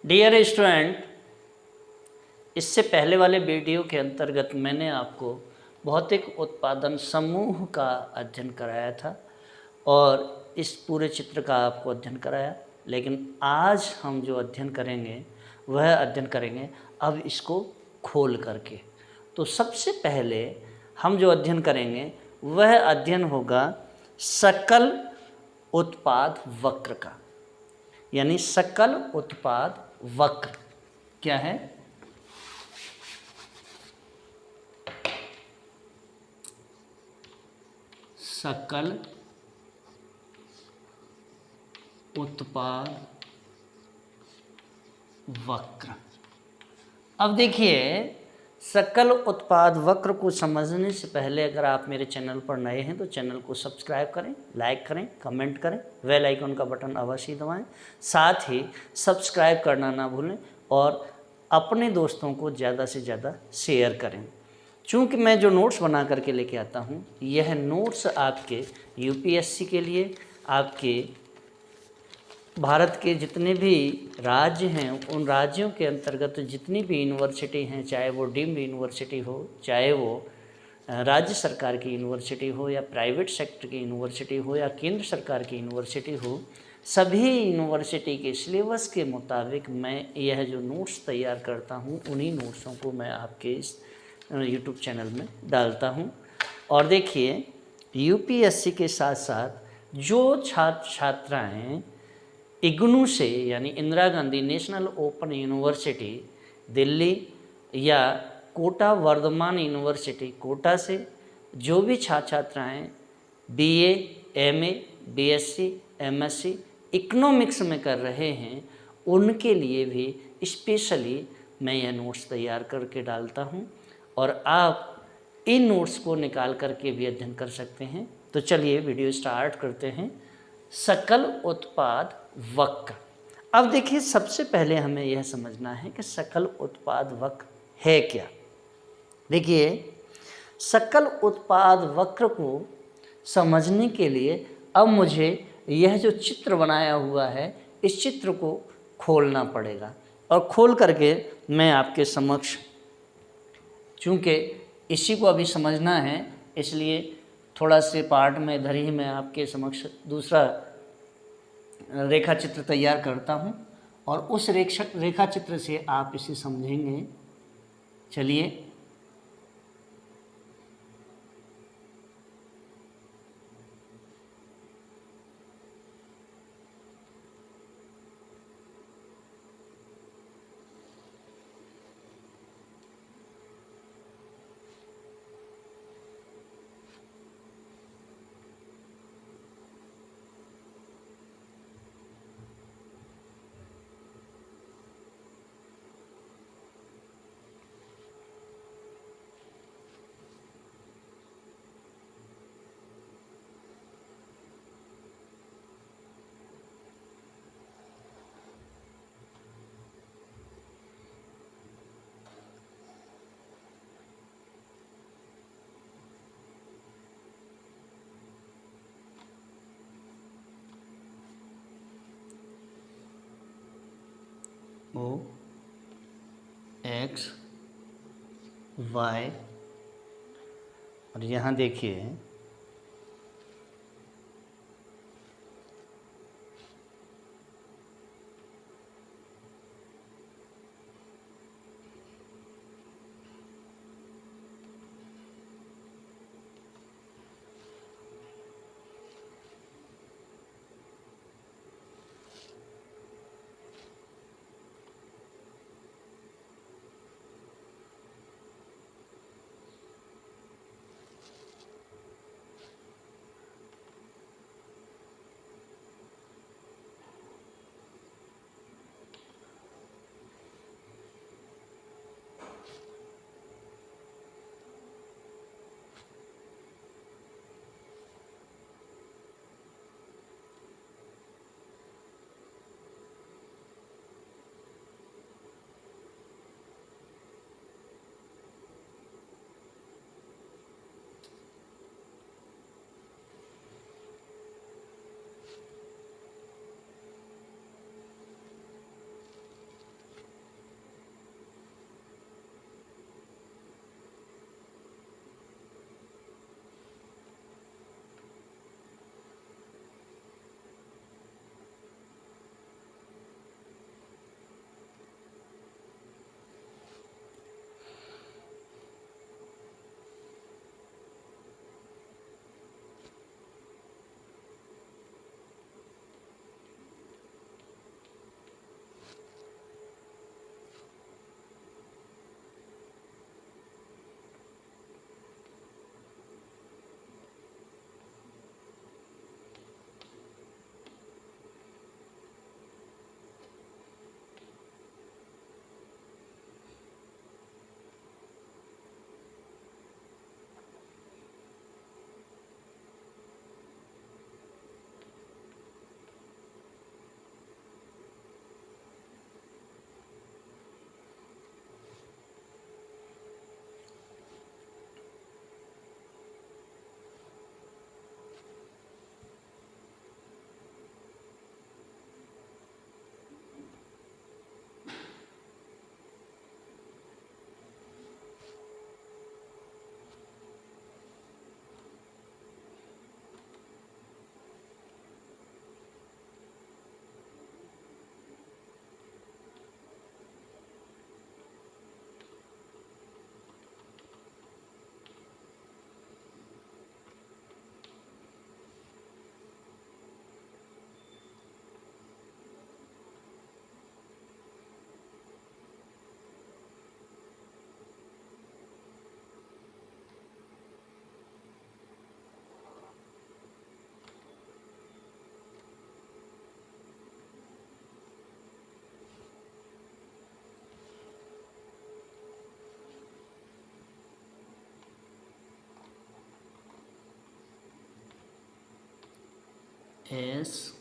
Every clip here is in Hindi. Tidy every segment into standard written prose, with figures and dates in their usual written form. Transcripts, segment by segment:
डियर स्टूडेंट, इससे पहले वाले वीडियो के अंतर्गत मैंने आपको भौतिक उत्पादन समूह का अध्ययन कराया था और इस पूरे चित्र का आपको अध्ययन कराया। लेकिन आज हम जो अध्ययन करेंगे वह अध्ययन करेंगे अब इसको खोल करके। तो सबसे पहले हम जो अध्ययन करेंगे वह अध्ययन होगा सकल उत्पाद वक्र का, यानी सकल उत्पाद वक्र क्या है? सकल उत्पाद वक्र। अब देखिए, सकल उत्पाद वक्र को समझने से पहले अगर आप मेरे चैनल पर नए हैं तो चैनल को सब्सक्राइब करें, लाइक करें, कमेंट करें, बेल आइकन का बटन अवश्य दबाएं। साथ ही सब्सक्राइब करना ना भूलें और अपने दोस्तों को ज़्यादा से ज़्यादा शेयर करें। चूँकि मैं जो नोट्स बना करके लेके आता हूँ, यह नोट्स आपके यूपीएससी के लिए, आपके भारत के जितने भी राज्य हैं उन राज्यों के अंतर्गत जितनी भी यूनिवर्सिटी हैं, चाहे वो डीम्ड यूनिवर्सिटी हो, चाहे वो राज्य सरकार की यूनिवर्सिटी हो या प्राइवेट सेक्टर की यूनिवर्सिटी हो या केंद्र सरकार की यूनिवर्सिटी हो, सभी यूनिवर्सिटी के सिलेबस के मुताबिक मैं यह जो नोट्स तैयार करता हूँ उन्हीं नोट्सों को मैं आपके इस यूट्यूब चैनल में डालता हूँ। और देखिए, यूपीएससी के साथ साथ जो छात्र छात्राएँ इग्नू से यानी Indira Gandhi National Open University Delhi या कोटा वर्धमान यूनिवर्सिटी कोटा से जो भी छात्र छात्राएँ BA, MA, BSc, MSc economics में कर रहे हैं उनके लिए भी स्पेशली मैं यह नोट्स तैयार करके डालता हूं और आप इन नोट्स को निकाल करके भी अध्ययन कर सकते हैं। तो चलिए वीडियो स्टार्ट करते हैं। सकल उत्पाद वक्र। अब देखिए, सबसे पहले हमें यह समझना है कि सकल उत्पाद वक्र है क्या। देखिए, सकल उत्पाद वक्र को समझने के लिए अब मुझे यह जो चित्र बनाया हुआ है इस चित्र को खोलना पड़ेगा और खोल करके मैं आपके समक्ष, चूँकि इसी को अभी समझना है इसलिए थोड़ा से पार्ट में इधर ही मैं आपके समक्ष दूसरा रेखा चित्र तैयार करता हूं और उस रेखा चित्र से आप इसे समझेंगे। चलिए, ओ एक्स वाई और यहाँ देखिए S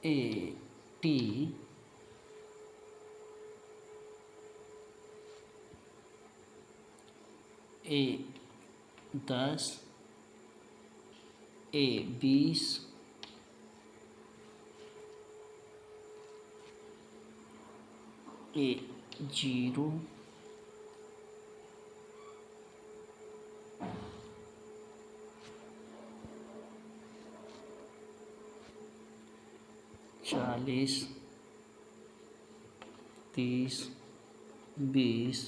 A T A 10 A 20 A 0 40 30 20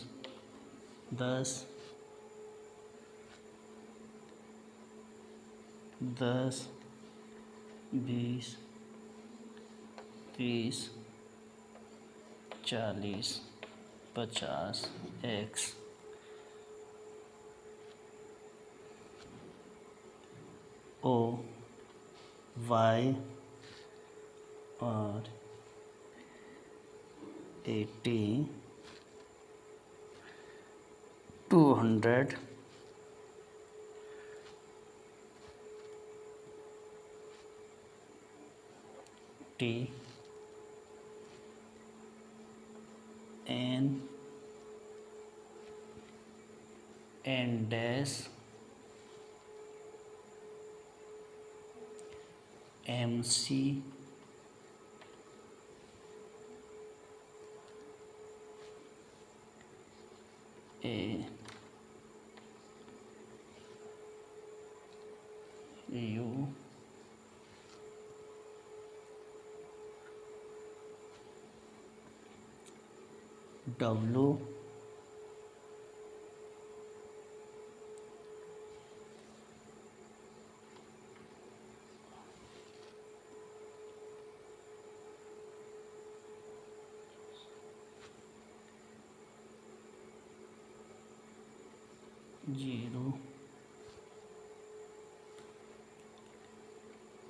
10 10 20 30 40 50 X O Y और 80 200 T N dash M C A U W zero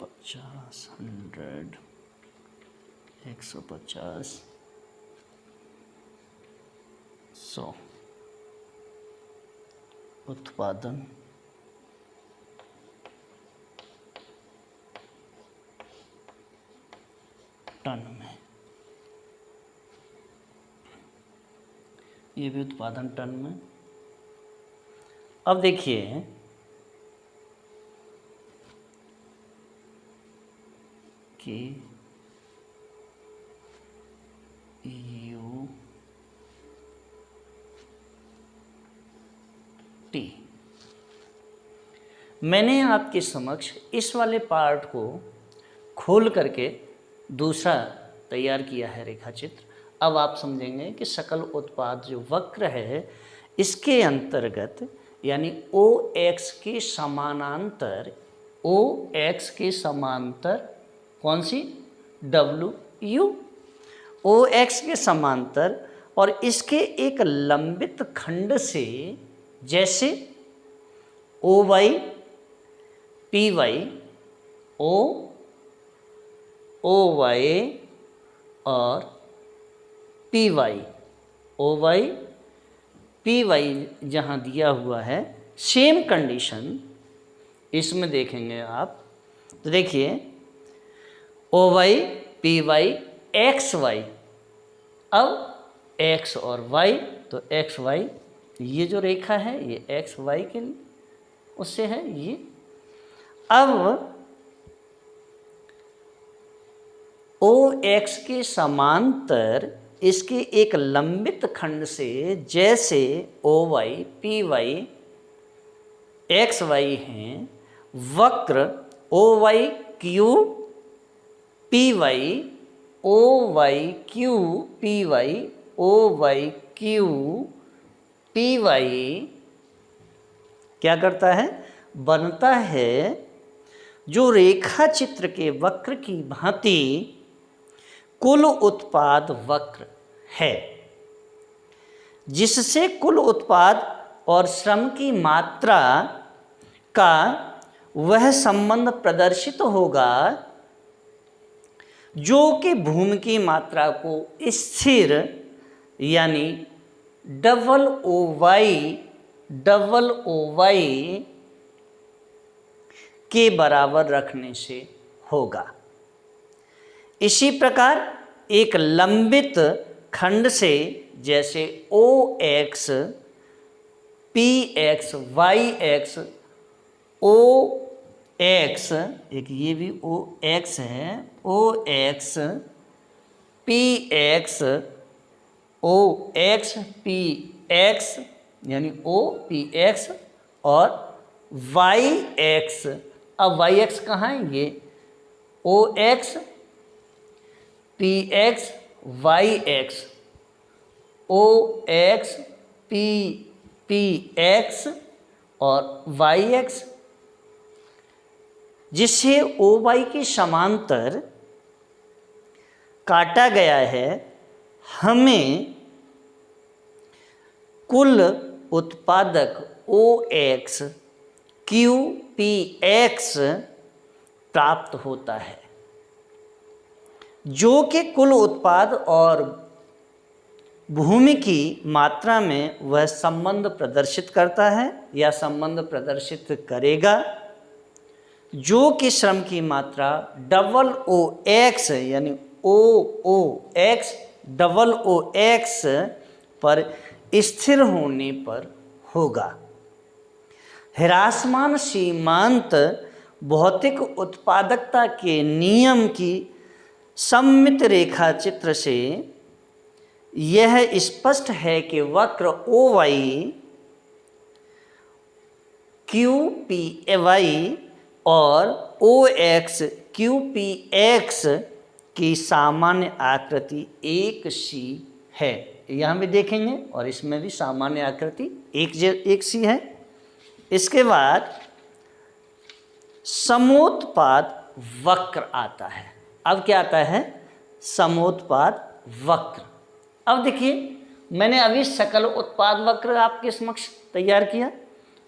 50 100 150 100 उत्पादन टन में, ये भी उत्पादन टन में। अब देखिए कि यू टी मैंने आपके समक्ष इस वाले पार्ट को खोल करके दूसरा तैयार किया है रेखा चित्र। अब आप समझेंगे कि सकल उत्पाद जो वक्र है इसके अंतर्गत यानी ओ एक्स के समानांतर, ओ एक्स के समांतर कौन सी, डब्ल्यू यू, ओ एक्स के समांतर और इसके एक लंबित खंड से, जैसे O Y P Y, O Y और P Y, O Y P Y जहाँ दिया हुआ है, सेम कंडीशन इसमें देखेंगे आप। तो देखिए O Y P Y X Y, अब एक्स और वाई, तो एक्स वाई ये जो रेखा है ये एक्स वाई के लिए उससे है ये। अब ओ एक्स के समांतर इसके एक लंबित खंड से, जैसे O Y P Y X Y हैं, वक्र O Y Q P Y, O Y Q P Y, O Y Q P Y क्या करता है, बनता है जो रेखा चित्र के वक्र की भांति कुल उत्पाद वक्र है, जिससे कुल उत्पाद और श्रम की मात्रा का वह संबंध प्रदर्शित होगा जो कि भूमि की मात्रा को स्थिर यानी डबल ओ वाई के बराबर रखने से होगा। इसी प्रकार एक लंबित खंड से जैसे O X P X Y X O X, एक ये भी ओ एक्स है, O X P X O X P X यानी ओ पी एक्स और वाई एक्स। अब वाई एक्स कहाँ है? ये O X P X Y X O X P X और वाई एक्स, जिसे ओ वाई के समांतर काटा गया है। हमें कुल उत्पादक ओ एक्स क्यू पी एक्स प्राप्त होता है, जो कि कुल उत्पाद और भूमि की मात्रा में वह संबंध प्रदर्शित करता है या संबंध प्रदर्शित करेगा, जो कि श्रम की मात्रा डबल ओ एक्स यानी ओ एक्स डबल ओ एक्स पर स्थिर होने पर होगा। ह्रासमान सीमांत भौतिक उत्पादकता के नियम की सममित रेखा चित्र से यह स्पष्ट है कि वक्र O Y Q P Y और O X Q P X की सामान्य आकृति एक सी है। यहाँ भी देखेंगे और इसमें भी सामान्य आकृति एक सी है। इसके बाद समोत्पाद वक्र आता है। अब क्या आता है? समोत्पाद वक्र। अब देखिए, मैंने अभी सकल उत्पाद वक्र आपके समक्ष तैयार किया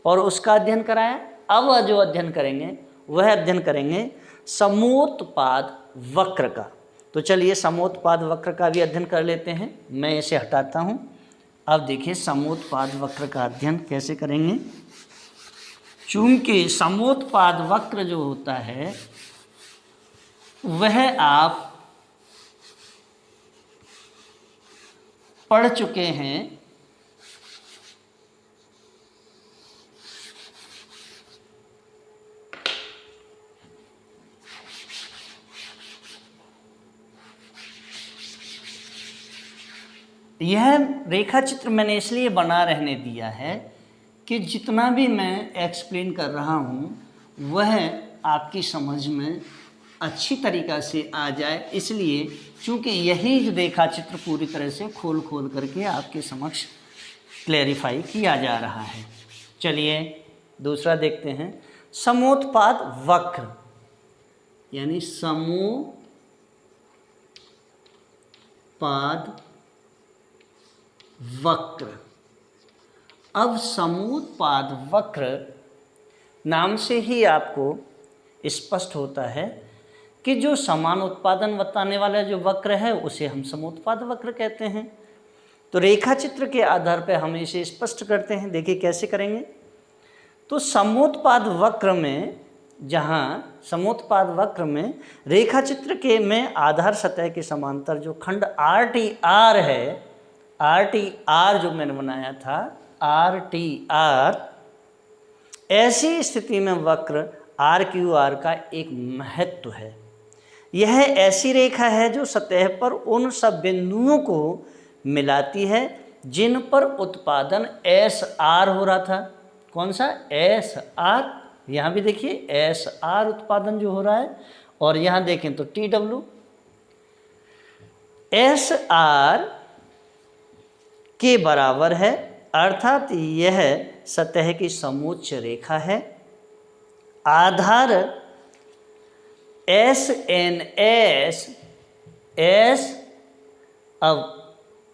और उसका अध्ययन कराया। अब जो अध्ययन करेंगे वह अध्ययन करेंगे समोत्पाद वक्र का। तो चलिए समोत्पाद वक्र का भी अध्ययन कर लेते हैं। मैं इसे हटाता हूँ। अब देखिए समोत्पाद वक्र का अध्ययन कैसे करेंगे। चूंकि समोत्पाद वक्र जो होता है वह आप पढ़ चुके हैं। यह रेखा चित्र मैंने इसलिए बना रहने दिया है कि जितना भी मैं एक्सप्लेन कर रहा हूँ वह आपकी समझ में अच्छी तरीक़ा से आ जाए, इसलिए चूँकि यही रेखा चित्र पूरी तरह से खोल करके आपके समक्ष क्लैरिफाई किया जा रहा है। चलिए दूसरा देखते हैं। समोत्पाद वक्र यानी समोत्पाद वक्र। अब समोत्पाद वक्र नाम से ही आपको स्पष्ट होता है कि जो समान उत्पादन बताने वाला जो वक्र है उसे हम समोत्पाद वक्र कहते हैं। तो रेखा चित्र के आधार पर हम इसे स्पष्ट करते हैं। देखिए कैसे करेंगे। तो समोत्पाद वक्र में, जहाँ समोत्पाद वक्र में रेखा चित्र के में आधार सतह के समांतर जो खंड RTR है, RTR जो मैंने बनाया था RTR, ऐसी स्थिति में वक्र RQR का एक महत्व है। यह ऐसी रेखा है जो सतह पर उन सब बिंदुओं को मिलाती है जिन पर उत्पादन SR हो रहा था। कौन सा? SR। यहाँ भी देखिए SR उत्पादन जो हो रहा है, और यहाँ देखें तो TW। SR के बराबर है, अर्थात यह सतह की समोच्च रेखा है। आधार SNS, S अब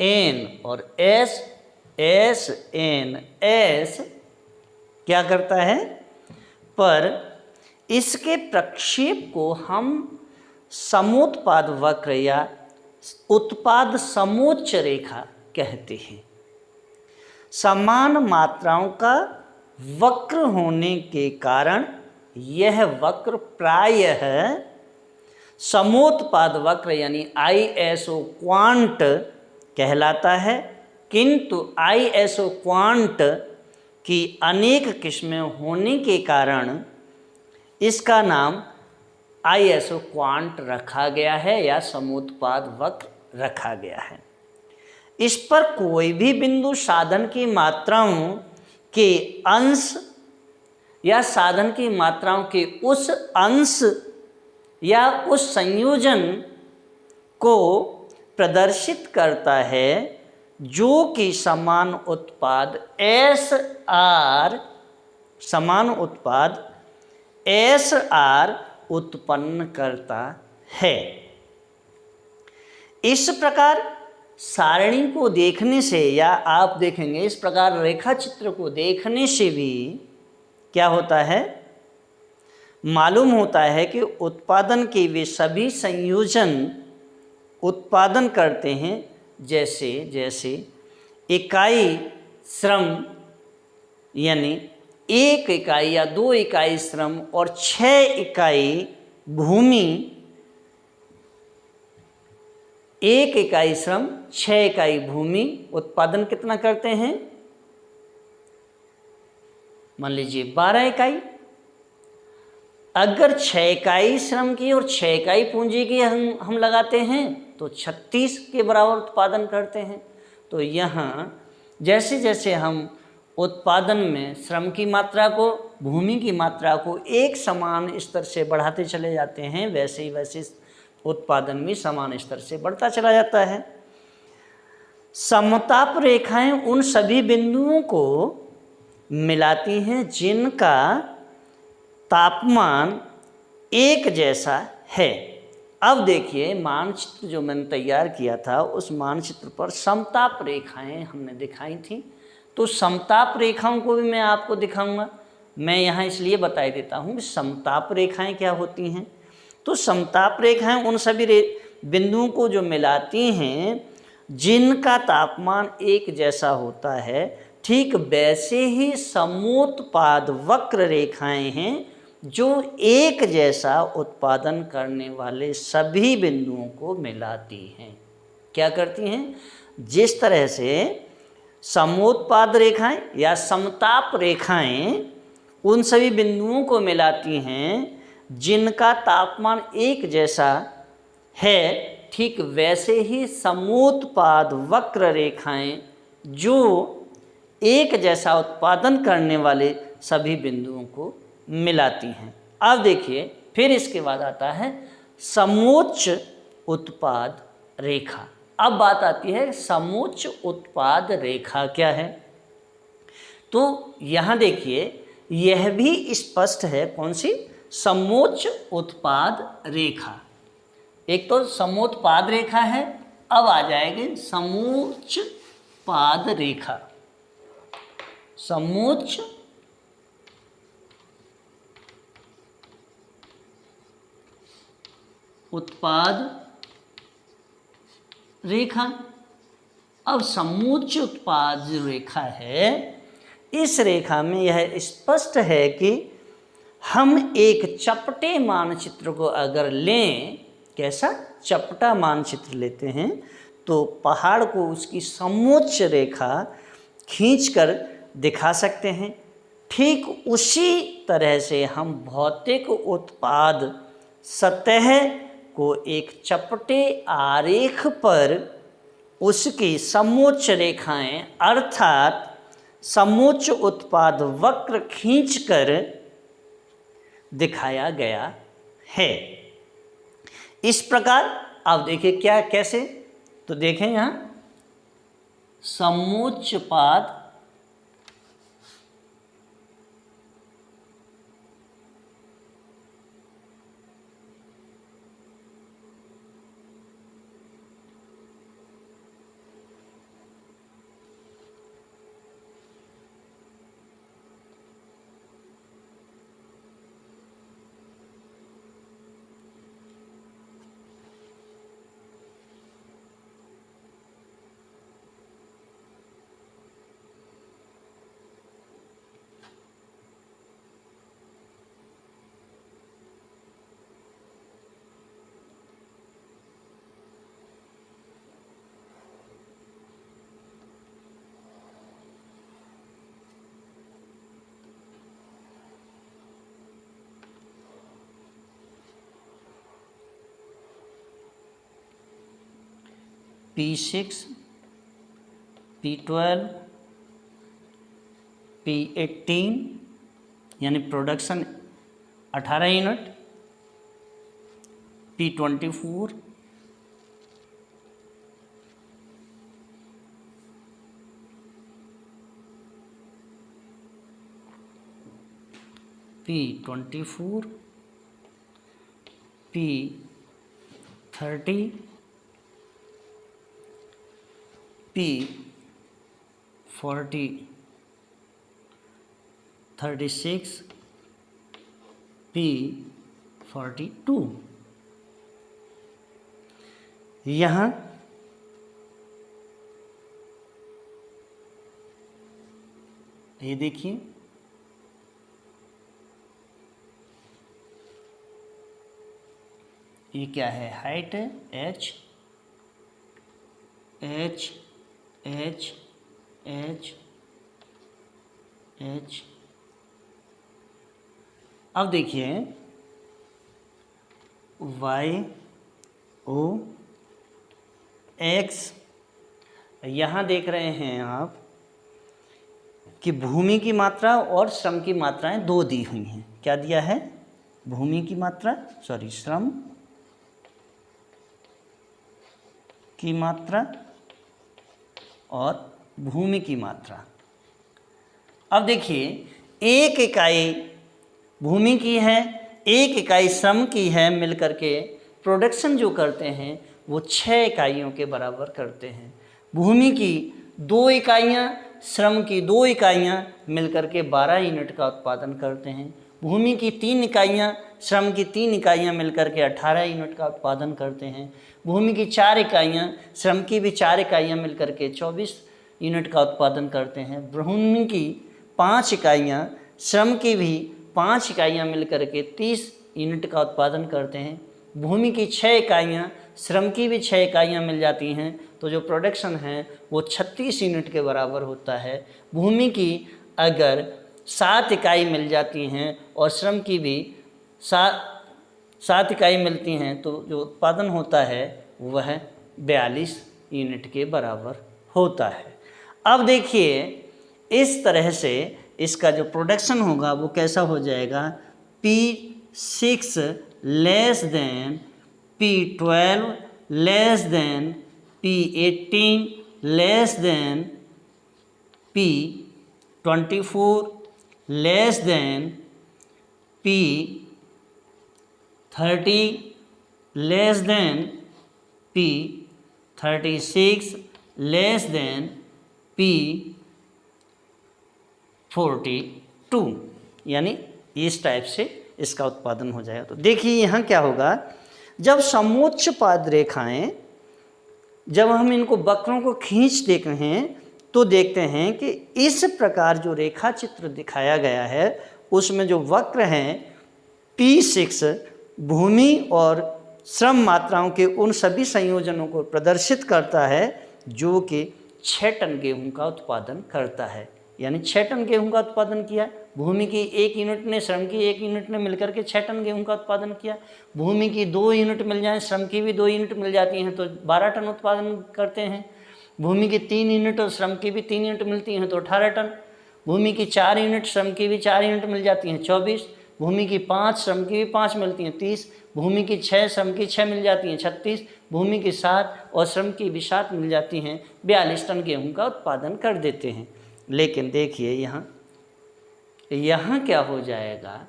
N और SNS क्या करता है? पर इसके प्रक्षेप को हम समोत्पाद वक्र या उत्पाद समोच्च रेखा कहते हैं। समान मात्राओं का वक्र होने के कारण यह वक्र प्रायः समोत्पाद वक्र यानी आईएसओ क्वांट कहलाता है, किंतु आईएसओ क्वांट की अनेक किस्में होने के कारण इसका नाम आईएसओ क्वांट रखा गया है या समोत्पाद वक्र रखा गया है। इस पर कोई भी बिंदु साधन की मात्राओं के अंश या साधन की मात्राओं के उस अंश या उस संयोजन को प्रदर्शित करता है जो कि समान उत्पाद एस आर उत्पन्न करता है। इस प्रकार सारणी को देखने से या आप देखेंगे इस प्रकार रेखा चित्र को देखने से भी क्या होता है, मालूम होता है कि उत्पादन के वे सभी संयोजन उत्पादन करते हैं, जैसे इकाई श्रम यानी 1 इकाई या 2 इकाई श्रम और 6 इकाई भूमि, 1 इकाई श्रम 6 इकाई भूमि उत्पादन कितना करते हैं, मान लीजिए 12 इकाई। अगर 6 इकाई श्रम की और 6 इकाई पूंजी की हम लगाते हैं तो 36 के बराबर उत्पादन करते हैं। तो यहाँ जैसे जैसे हम उत्पादन में श्रम की मात्रा को, भूमि की मात्रा को एक समान स्तर से बढ़ाते चले जाते हैं, वैसे उत्पादन भी समान स्तर से बढ़ता चला जाता है। समताप रेखाएं उन सभी बिंदुओं को मिलाती हैं जिनका तापमान एक जैसा है। अब देखिए मानचित्र जो मैंने तैयार किया था उस मानचित्र पर समताप रेखाएं हमने दिखाई थी, तो समताप रेखाओं को भी मैं आपको दिखाऊंगा। मैं यहाँ इसलिए बता देता हूँ कि समताप रेखाएं क्या होती हैं। तो समताप रेखाएं उन सभी बिंदुओं को जो मिलाती हैं जिनका तापमान एक जैसा होता है, ठीक वैसे ही समोत्पाद वक्र रेखाएं हैं जो एक जैसा उत्पादन करने वाले सभी बिंदुओं को मिलाती हैं। क्या करती हैं? जिस तरह से समोत्पाद रेखाएं या समताप रेखाएं उन सभी बिंदुओं को मिलाती हैं जिनका तापमान एक जैसा है, ठीक वैसे ही समोत्पाद वक्र रेखाएं जो एक जैसा उत्पादन करने वाले सभी बिंदुओं को मिलाती हैं। अब देखिए फिर इसके बाद आता है समोच्च उत्पाद रेखा। अब बात आती है समोच्च उत्पाद रेखा क्या है। तो यहाँ देखिए यह भी स्पष्ट है, कौन सी? समोच्च उत्पाद रेखा। एक तो समोत्पाद रेखा है, अब आ जाएगी समोच्च पाद रेखा। समोच्च उत्पाद रेखा। अब समोच्च उत्पाद रेखा है, इस रेखा में यह स्पष्ट है कि हम एक चपटे मानचित्र को अगर लें, कैसा चपटा मानचित्र लेते हैं, तो पहाड़ को उसकी समोच्च रेखा खींचकर दिखा सकते हैं। ठीक उसी तरह से हम भौतिक उत्पाद सतह को एक चपटे आरेख पर उसकी समोच्च रेखाएं अर्थात समोच्च उत्पाद वक्र खींचकर दिखाया गया है। इस प्रकार अब देखिए क्या कैसे, तो देखें यहाँ समोच्च पाद P6, P12, P18 यानी production 18 unit, P24, P24, P30, P40, 36, P42। यहाँ ये देखिए, ये क्या है, हाइट है H H H H H। अब देखिए Y O X, यहाँ देख रहे हैं आप कि भूमि की मात्रा और श्रम की मात्राएं दो दी हुई हैं। क्या दिया है, भूमि की मात्रा, श्रम की मात्रा और भूमि की मात्रा। अब देखिए, एक इकाई भूमि की है, एक इकाई श्रम की है, मिलकर के प्रोडक्शन जो करते हैं वो 6 इकाइयों के बराबर करते हैं। भूमि की 2 इकाइयाँ, श्रम की 2 इकाइयाँ मिलकर के 12 यूनिट का उत्पादन करते हैं। भूमि की 3 इकाइयाँ, श्रम की 3 इकाइयाँ मिलकर के 18 यूनिट का उत्पादन करते हैं। भूमि की 4 इकाइयाँ, श्रम की भी 4 इकाइयाँ मिलकर के 24 यूनिट का उत्पादन करते हैं। भूमि की 5 इकाइयाँ, श्रम की भी 5 इकाइयाँ मिलकर के 30 यूनिट का उत्पादन करते हैं। भूमि की 6 इकाइयाँ, श्रम की भी 6 इकाइयाँ मिल जाती हैं, तो जो प्रोडक्शन है वो 36 यूनिट के बराबर होता है। भूमि की अगर 7 इकाई मिल जाती हैं और श्रम की भी 7 इकाई मिलती हैं, तो जो उत्पादन होता है वह 42 यूनिट के बराबर होता है। अब देखिए, इस तरह से इसका जो प्रोडक्शन होगा वो कैसा हो जाएगा, P6 less than P12 less than P18 less than P24 less than P30 less than P36 less than P42, यानी इस टाइप से इसका उत्पादन हो जाएगा। तो देखिए यहाँ क्या होगा, जब समोच्च पाद रेखाएं, जब हम इनको वक्रों को खींच देते हैं तो देखते हैं कि इस प्रकार जो रेखा चित्र दिखाया गया है उसमें जो वक्र हैं P6 भूमि और श्रम मात्राओं के उन सभी संयोजनों को प्रदर्शित करता है जो कि 6 टन गेहूं का उत्पादन करता है। यानी 6 टन गेहूं का उत्पादन किया, भूमि की 1 यूनिट ने, श्रम की 1 यूनिट ने मिलकर के 6 टन गेहूं का उत्पादन किया। भूमि की 2 यूनिट मिल जाए, श्रम की भी 2 यूनिट मिल जाती हैं तो 12 टन उत्पादन करते हैं। भूमि की 3 यूनिट और श्रम की भी 3 यूनिट मिलती हैं तो 18 टन। भूमि की 4 यूनिट, श्रम की भी 4 यूनिट मिल जाती हैं 24। भूमि की 5, श्रम की भी 5 मिलती हैं 30। भूमि की 6, श्रम की 6 मिल जाती हैं 36। भूमि की 7 और श्रम की भी 7 मिल जाती हैं 42 टन गेहूं का उत्पादन कर देते हैं। लेकिन देखिए यहाँ क्या हो जाएगा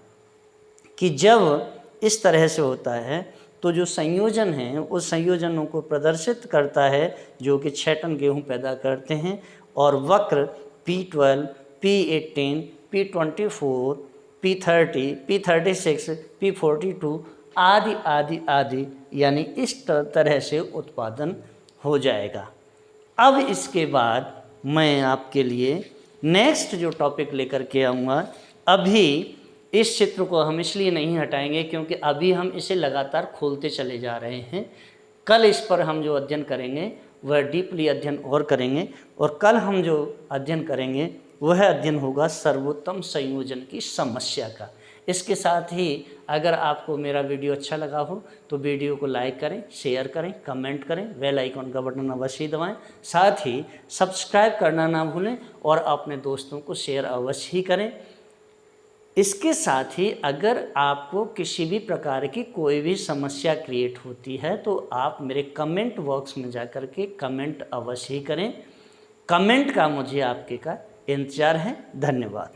कि जब इस तरह से होता है तो जो संयोजन हैं उस संयोजनों को प्रदर्शित करता है जो कि 6 टन गेहूं पैदा करते हैं, और वक्र P12, P18, P24, P30, P36, P42 आदि आदि आदि, यानी इस तरह से उत्पादन हो जाएगा। अब इसके बाद मैं आपके लिए नेक्स्ट जो टॉपिक लेकर के आऊँगा, अभी इस चित्र को हम इसलिए नहीं हटाएंगे क्योंकि अभी हम इसे लगातार खोलते चले जा रहे हैं। कल इस पर हम जो अध्ययन करेंगे वह डीपली अध्ययन और करेंगे, और कल हम जो अध्ययन करेंगे वह अध्ययन होगा सर्वोत्तम संयोजन की समस्या का। इसके साथ ही अगर आपको मेरा वीडियो अच्छा लगा हो तो वीडियो को लाइक करें, शेयर करें, कमेंट करें, बेल आइकन का बटन अवश्य दबाएं। साथ ही सब्सक्राइब करना ना भूलें और अपने दोस्तों को शेयर अवश्य ही करें। इसके साथ ही अगर आपको किसी भी प्रकार की कोई भी समस्या क्रिएट होती है तो आप मेरे कमेंट बॉक्स में जा कर के कमेंट अवश्य ही करें। कमेंट का मुझे आपके का इंतज़ार है। धन्यवाद।